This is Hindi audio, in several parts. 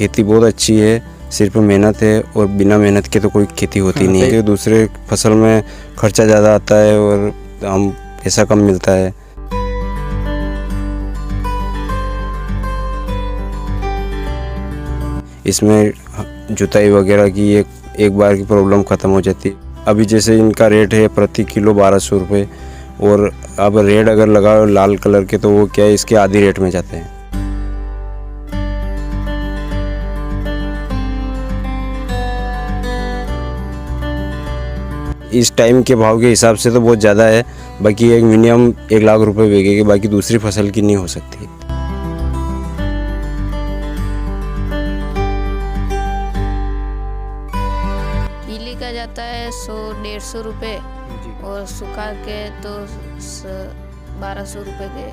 खेती बहुत अच्छी है, सिर्फ मेहनत है और बिना मेहनत के तो कोई खेती होती नहीं है। दूसरे फसल में खर्चा ज़्यादा आता है और हम पैसा कम मिलता है। इसमें जुताई वगैरह की एक बार की प्रॉब्लम ख़त्म हो जाती है। अभी जैसे इनका रेट है प्रति किलो 1200 रुपये, और अब रेड अगर लगाओ लाल कलर के तो वो क्या है, इसके आधी रेट में जाते हैं। इस टाइम के भाव के हिसाब से तो बहुत ज़्यादा है, बाकी एक मिनिमम 1 लाख रुपए बिकेगी, बाकी दूसरी फसल की नहीं हो सकती। पीली का जाता है 100-150 रुपये और सुखा के तो 1200 रुपये के।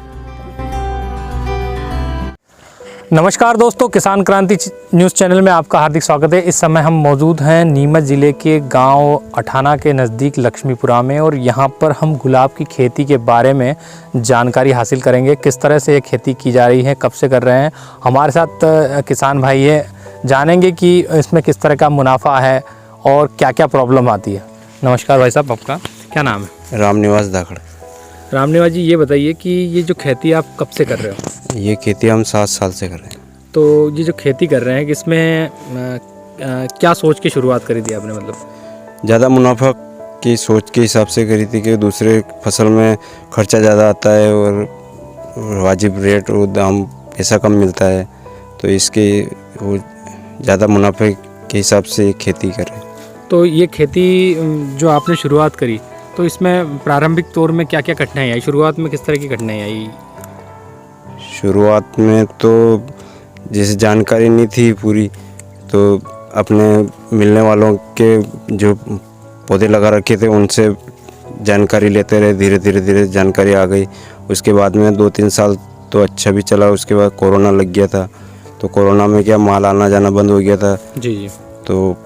नमस्कार दोस्तों, किसान क्रांति न्यूज़ चैनल में आपका हार्दिक स्वागत है। इस समय हम मौजूद हैं नीमच ज़िले के गांव अठाना के नज़दीक लक्ष्मीपुरा में, और यहां पर हम गुलाब की खेती के बारे में जानकारी हासिल करेंगे। किस तरह से ये खेती की जा रही है, कब से कर रहे हैं। हमारे साथ किसान भाई है, जानेंगे कि इसमें किस तरह का मुनाफा है और क्या क्या प्रॉब्लम आती है। नमस्कार भाई साहब, आपका क्या नाम है? रामनिवास धाकड़। रामनिवास जी, ये बताइए कि ये जो खेती आप कब से कर रहे हो? ये खेती हम 7 साल से कर रहे हैं। तो ये जो खेती कर रहे हैं, इसमें क्या सोच के शुरुआत करी थी आपने? मतलब ज़्यादा मुनाफा की सोच के हिसाब से करी थी कि दूसरे फसल में खर्चा ज़्यादा आता है और वाजिब रेट और दाम पैसा कम मिलता है, तो इसके वो ज़्यादा मुनाफे के हिसाब से खेती कर रहे हैं। तो ये खेती जो आपने शुरुआत करी, तो इसमें प्रारंभिक तौर में क्या क्या कठिनाई आई? शुरुआत में किस तरह की कठिनाई आई? शुरुआत में तो जैसे जानकारी नहीं थी पूरी, तो अपने मिलने वालों के जो पौधे लगा रखे थे उनसे जानकारी लेते रहे। धीरे धीरे जानकारी आ गई। उसके बाद में 2-3 साल तो अच्छा भी चला। उसके बाद कोरोना लग गया था, तो कोरोना में क्या माल आना जाना बंद हो गया था। जी। तो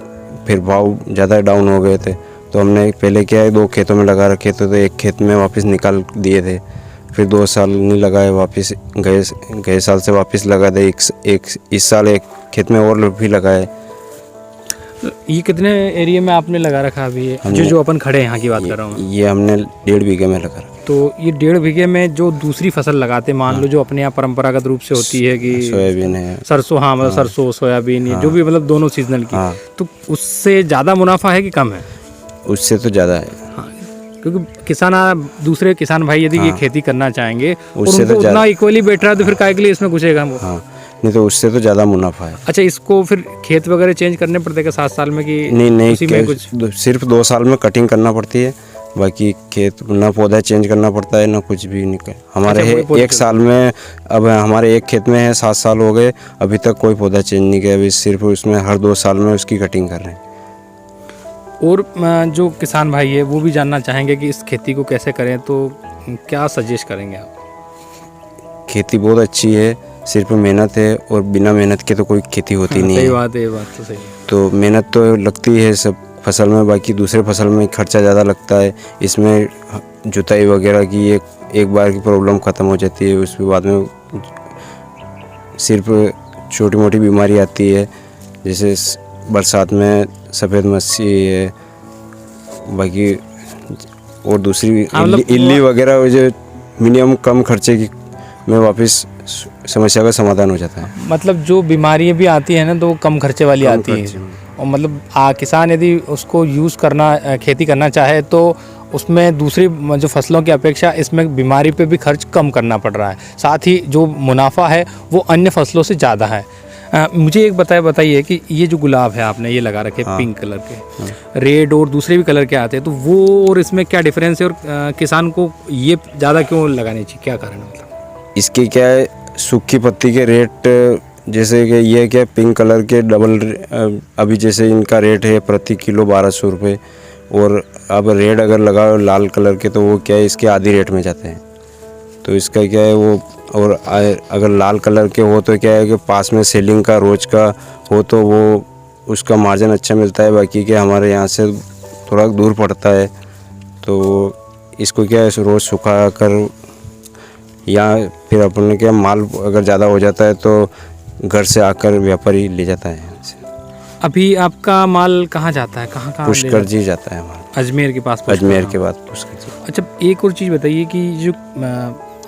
फिर भाव ज़्यादा डाउन हो गए थे, तो हमने पहले क्या है 2 खेतों में लगा रखे थे, तो एक खेत में वापस निकाल दिए थे। फिर 2 साल नहीं लगाए, वापस गए साल से वापस लगा दे। इस साल एक खेत में और भी लगाए। ये कितने एरिया में आपने लगा रखा अभी? जो अपन खड़े हैं यहाँ की बात कर रहा हूँ। ये हमने 1.5 बीघे में लगा रखा। तो ये 1.5 बीघे में जो दूसरी फसल लगाते, मान लो जो अपने यहाँ परंपरागत रूप से होती है कि सोयाबीन है, सरसों, हाँ मतलब सरसों, सोयाबीन, जो भी मतलब दोनों सीजनल की, तो उससे ज़्यादा मुनाफा है कि कम है? उससे तो ज़्यादा है। हाँ, क्योंकि दूसरे किसान भाई यदि ये खेती करना चाहेंगे और उससे उनको तो उतना इक्वली बैठ रहा है, तो फिर काय के लिए इसमें घुसेगा वो? हाँ, नहीं तो उससे तो ज़्यादा मुनाफा है। अच्छा, इसको फिर खेत वगैरह चेंज करने पड़ते हैं 7 साल में कि नहीं उसी में कुछ? सिर्फ 2 साल में कटिंग करना पड़ती है, बाकी खेत ना पौधा चेंज करना पड़ता है ना कुछ भी नहीं। हमारे अच्छा, एक साल में, अब हमारे एक खेत में है 7 साल हो गए, अभी तक कोई पौधा चेंज नहीं किया। अभी सिर्फ उसमें हर 2 साल में उसकी कटिंग कर रहे हैं। और जो किसान भाई है वो भी जानना चाहेंगे कि इस खेती को कैसे करें, तो क्या सजेस्ट करेंगे आप? खेती बहुत अच्छी है, सिर्फ मेहनत है और बिना मेहनत के तो कोई खेती होती नहीं है। सही बात है, ये बात तो सही है। तो मेहनत तो लगती है सब फसल में, बाकी दूसरे फसल में खर्चा ज़्यादा लगता है। इसमें जुताई वगैरह की एक बार की प्रॉब्लम ख़त्म हो जाती है। उसके बाद में सिर्फ छोटी मोटी बीमारी आती है, जैसे बरसात में सफ़ेद मक्खी है, बाकी और दूसरी इल्ली वगैरह, जो मिनिमम कम खर्चे की में वापस समस्या का समाधान हो जाता है। मतलब जो बीमारियां भी आती हैं ना, तो वो कम खर्चे वाली आती हैं। और मतलब किसान यदि उसको यूज़ करना, खेती करना चाहे, तो उसमें दूसरी जो फसलों की अपेक्षा इसमें बीमारी पे भी खर्च कम करना पड़ रहा है। साथ ही जो मुनाफा है वो अन्य फसलों से ज़्यादा है। मुझे एक बताइए कि ये जो गुलाब है आपने ये लगा रखे पिंक कलर के, रेड और दूसरे भी कलर के आते हैं, तो वो और इसमें क्या डिफरेंस है? और किसान को ये ज़्यादा क्यों लगानी चाहिए, क्या कारण है? मतलब इसके क्या है, सूखी पत्ती के रेट, जैसे कि ये क्या पिंक कलर के डबल, अभी जैसे इनका रेट है प्रति किलो 1200 रुपये, और अब रेड अगर लगाओ लाल कलर के तो वो क्या है, इसके आधी रेट में जाते हैं। तो इसका क्या है वो, और अगर लाल कलर के हो तो क्या है कि पास में सेलिंग का रोज का हो तो वो उसका मार्जिन अच्छा मिलता है। बाकी क्या हमारे यहाँ से थोड़ा दूर पड़ता है, तो इसको क्या है रोज़ सुखा कर, या फिर अपन क्या माल अगर ज़्यादा हो जाता है तो घर से आकर व्यापारी ले जाता है यहाँ से। अभी आपका माल कहाँ जाता है, कहाँ कहाँ ले पुष्कर जाता जी जाता है हमारा, है? अजमेर के पास पुष्कर। अजमेर के बाद पुष्कर जी। अच्छा, एक और चीज़ बताइए कि जो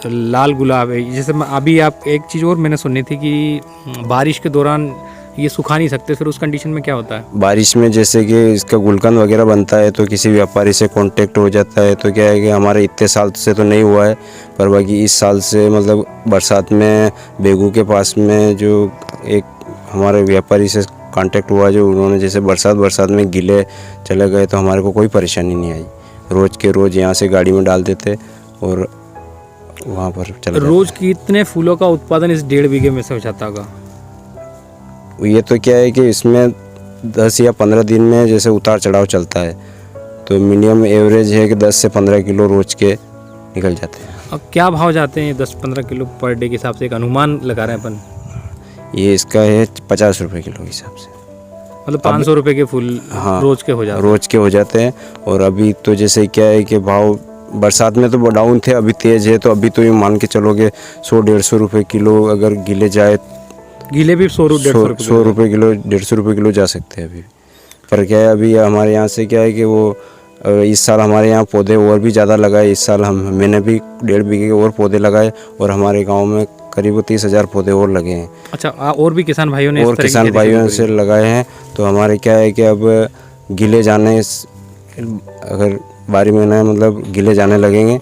लाल गुलाब है, जैसे अभी आप एक चीज़ और मैंने सुनी थी कि बारिश के दौरान ये सुखा नहीं सकते, फिर उस कंडीशन में क्या होता है? बारिश में जैसे कि इसका गुलकंद वगैरह बनता है तो किसी व्यापारी से कांटेक्ट हो जाता है, तो क्या है कि हमारे इतने साल से तो नहीं हुआ है, पर बाकी इस साल से मतलब बरसात में बेगू के पास में जो एक हमारे व्यापारी से कांटेक्ट हुआ, जो उन्होंने जैसे बरसात में गिले चले गए तो हमारे को कोई परेशानी नहीं आई। रोज़ के रोज़ यहाँ से गाड़ी में डाल देते और वहाँ पर चले रोज़ कितने फूलों का उत्पादन इस 1.5 बीघे में से हो जाता होगा? ये तो क्या है कि इसमें 10 या 15 दिन में जैसे उतार चढ़ाव चलता है, तो मिनिमम एवरेज है कि 10 से 15 किलो रोज के निकल जाते हैं। और क्या भाव जाते हैं 10-15 किलो पर डे के हिसाब से, एक अनुमान लगा रहे हैं अपन? ये इसका है 50 रुपये किलो के हिसाब से, मतलब 500 रुपये के फूल हाँ, रोज के हो जाते हैं। रोज के हो जाते हैं। और अभी तो जैसे क्या है कि भाव बरसात में तो डाउन थे, अभी तेज़ है, तो अभी तो ये मान के चलोगे 100-150 रुपये किलो अगर गिले जाए, गीले भी 100-150 रुपये किलो 150 रुपये किलो जा सकते हैं अभी। पर क्या है अभी हमारे यहाँ से क्या है कि वो इस साल हमारे यहाँ पौधे और भी ज़्यादा लगाए। इस साल मैंने भी 1.5 बीघे के और पौधे लगाए और हमारे गांव में करीब 30,000 पौधे और लगे हैं। अच्छा, और भी किसान भाइयों ने और किसान भाइयों से लगाए हैं। तो हमारे क्या है कि अब गिले जाने, अगर बारी महीना मतलब गिले जाने लगेंगे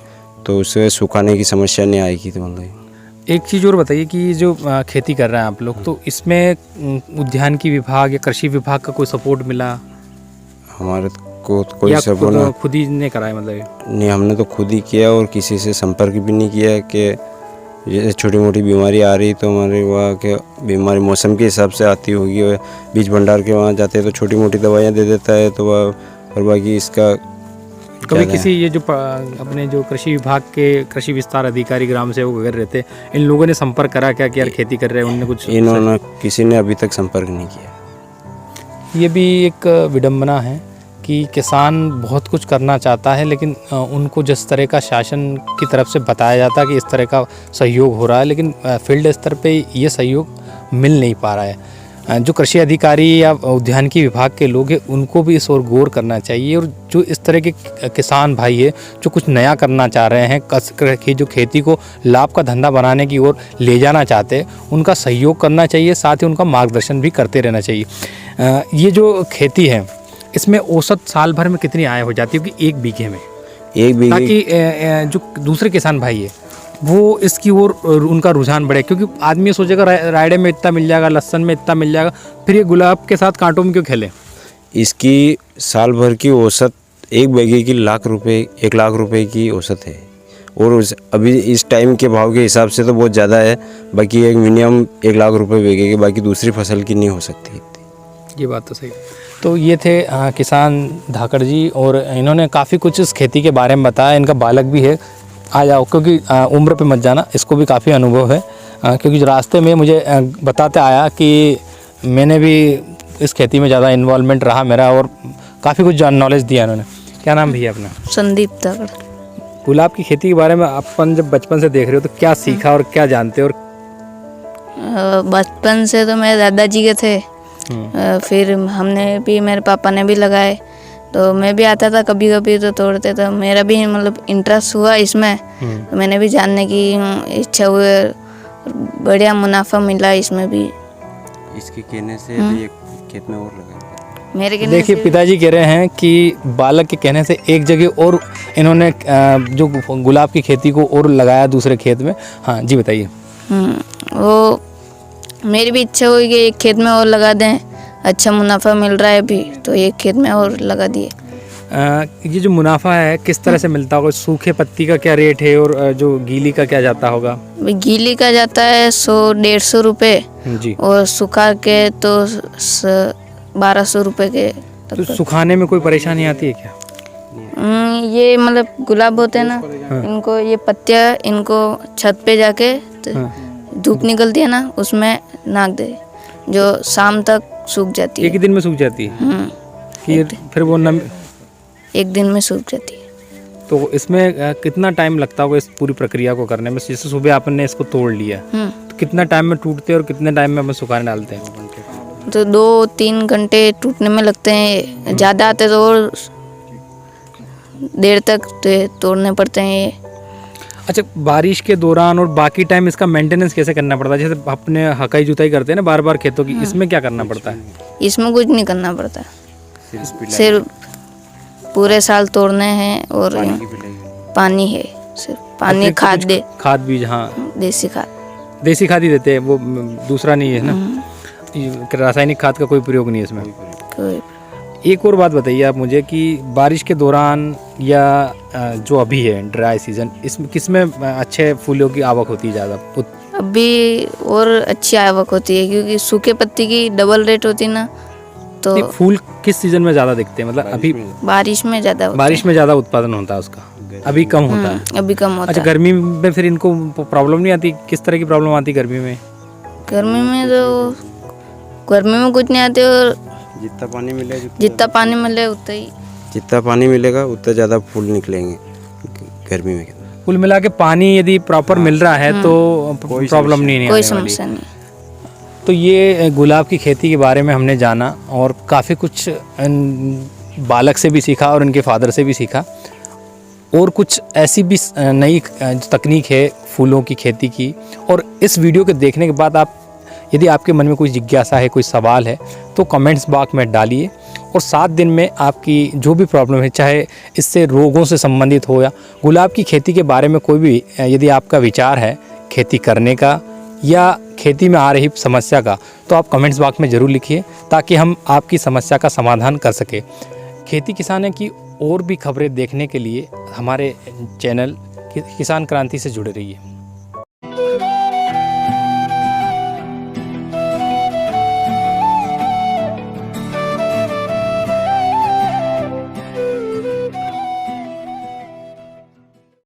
तो उससे सुखाने की समस्या नहीं आएगी। तो मतलब एक चीज़ और बताइए कि जो खेती कर रहे हैं आप लोग, तो इसमें उद्यान की विभाग या कृषि विभाग का कोई सपोर्ट मिला? हमारे को कोई सपोर्ट खुद ही ने कराया मतलब ये? नहीं, हमने तो खुद ही किया और किसी से संपर्क भी नहीं किया कि जैसे छोटी मोटी बीमारी आ रही तो हमारे वहाँ के बीमारी मौसम के हिसाब से आती होगी, बीज भंडार के वहाँ जाते हैं तो छोटी मोटी दवाइयाँ दे देता है, तो वह और बाकी इसका कभी किसी ये जो अपने जो कृषि विभाग के कृषि विस्तार अधिकारी ग्राम सेवक वगैरह रहते, इन लोगों ने संपर्क करा क्या कि यार खेती कर रहे हैं? उनने कुछ इन्होंने किसी ने अभी तक संपर्क नहीं किया। ये भी एक विडंबना है कि किसान बहुत कुछ करना चाहता है, लेकिन उनको जिस तरह का शासन की तरफ से बताया जाता है कि इस तरह का सहयोग हो रहा है, लेकिन फील्ड स्तर पे ये सहयोग मिल नहीं पा रहा है। जो कृषि अधिकारी या उद्यानिकी विभाग के लोग हैं उनको भी इस ओर गौर करना चाहिए, और जो इस तरह के किसान भाई है जो कुछ नया करना चाह रहे हैं, जो खेती को लाभ का धंधा बनाने की ओर ले जाना चाहते हैं, उनका सहयोग करना चाहिए, साथ ही उनका मार्गदर्शन भी करते रहना चाहिए। ये जो खेती है इसमें औसत साल भर में कितनी आय हो जाती है कि 1 बीघे में? 1 बीघे, ताकि जो दूसरे किसान भाई है वो इसकी ओर उनका रुझान बढ़े, क्योंकि आदमी सोचेगा रायडे में इतना मिल जाएगा, लहसन में इतना मिल जाएगा, फिर ये गुलाब के साथ कांटों में क्यों खेले? इसकी साल भर की औसत 1 बीघे की 1 लाख रुपए की औसत है, और अभी इस टाइम के भाव के हिसाब से तो बहुत ज़्यादा है। बाकी एक मिनिमम 1 लाख रुपए बीघे की, बाकी दूसरी फसल की नहीं हो सकती इतनी। ये बात तो सही है। तो ये थे किसान धाकड़ जी, और इन्होंने काफ़ी कुछ इस खेती के बारे में बताया। इनका बालक भी है, आ जाओ, क्योंकि उम्र पे मत जाना, इसको भी काफ़ी अनुभव है, क्योंकि रास्ते में मुझे बताते आया कि मैंने भी इस खेती में ज़्यादा इन्वॉल्वमेंट रहा मेरा, और काफ़ी कुछ नॉलेज दिया इन्होंने। क्या नाम भैया अपना? संदीप धाकड़। गुलाब की खेती के बारे में अपन जब बचपन से देख रहे हो तो क्या सीखा और क्या जानते हो? और बचपन से तो मेरे दादाजी के थे, फिर हमने भी, मेरे पापा ने भी लगाए, तो मैं भी आता था कभी कभी तो तोड़ते, तो मेरा भी मतलब इंटरेस्ट हुआ इसमें, तो मैंने भी जानने की इच्छा हुई, बढ़िया मुनाफा मिला इसमें भी। इसके कहने से एक खेत में और लगा मेरे कहने देखिए, पिताजी कह रहे हैं कि बालक के कहने से एक जगह और इन्होंने जो गुलाब की खेती को और लगाया दूसरे खेत में। हाँ जी, बताइए। वो मेरी भी इच्छा हुई कि एक खेत में और लगा दें, अच्छा मुनाफा मिल रहा है अभी, तो एक खेत में और लगा दिए। ये जो मुनाफा है किस तरह से मिलता होगा? सूखे पत्ती का क्या रेट है और जो गीली का क्या जाता होगा? गीली का जाता है 100-150 रुपये जी, और सुखा के तो 1200 रुपये के। तो सुखाने में कोई परेशानी आती है क्या? ये मतलब गुलाब होते हैं ना, इनको ये पत्तियाँ इनको छत पे जाके धूप निकलती है ना, उसमें नाक दे, जो शाम तक सूख जाती है। एक ही दिन में सूख जाती है? फिर वो एक दिन में सूख जाती है। तो इसमें कितना टाइम लगता होगा इस पूरी प्रक्रिया को करने में? जैसे सुबह आपने इसको तोड़ लिया, तो कितना टाइम में टूटते हैं और कितने टाइम में अपन सुखाने डालते हैं? तो 2-3 घंटे टूटने में लगते हैं, ज़्यादा आते तो और देर तक तोड़ने पड़ते हैं ये। अच्छा, बारिश के दौरान और बाकी टाइम इसका मेंटेनेंस कैसे करना पड़ता है? जैसे अपने हकाई जुताई करते हैं ना बार बार खेतों की, इसमें क्या करना पड़ता है? इसमें कुछ नहीं करना पड़ता, सिर्फ पूरे साल तोड़ने हैं और पानी है, सिर्फ पानी, खाद बीज, हाँ देसी खाद। देसी खाद ही देते हैं वो, दूसरा नहीं है ना, ये रासायनिक खाद का कोई प्रयोग नहीं है इसमें। कोई एक और बात बताइए आप मुझे कि बारिश के दौरान या जो अभी है ड्राई सीजन, इसमें किसमें अच्छे फूलों की आवक होती है ज़्यादा? अभी और अच्छी आवक होती है क्योंकि सूखे पत्ती की डबल रेट होती है ना, तो नहीं, फूल किस सीजन में ज़्यादा दिखते हैं? मतलब अभी बारिश में ज़्यादा बारिश में ज़्यादा उत्पादन होता है उसका, अभी कम होता है। अभी कम होता अच्छा, है। गर्मी में फिर इनको प्रॉब्लम नहीं आती? किस तरह की प्रॉब्लम आती गर्मी में? गर्मी में तो गर्मी में कुछ नहीं आते, और जितना पानी मिलेगा जितना पानी मिले उतना ही, जितना पानी मिलेगा उतना ज़्यादा फूल निकलेंगे गर्मी में। कुल मिला के पानी यदि प्रॉपर मिल रहा है तो प्रॉब्लम नहीं कोई आने वाली। समस्या नहीं। तो ये गुलाब की खेती के बारे में हमने जाना और काफ़ी कुछ बालक से भी सीखा और उनके फादर से भी सीखा, और कुछ ऐसी भी नई तकनीक है फूलों की खेती की। और इस वीडियो के देखने के बाद आप, यदि आपके मन में कोई जिज्ञासा है, कोई सवाल है, तो कमेंट्स बॉक्स में डालिए, और 7 दिन में आपकी जो भी प्रॉब्लम है, चाहे इससे रोगों से संबंधित हो या गुलाब की खेती के बारे में कोई भी यदि आपका विचार है खेती करने का या खेती में आ रही समस्या का, तो आप कमेंट्स बॉक्स में ज़रूर लिखिए ताकि हम आपकी समस्या का समाधान कर सकें। खेती किसानी की और भी खबरें देखने के लिए हमारे चैनल किसान क्रांति से जुड़े रहिए।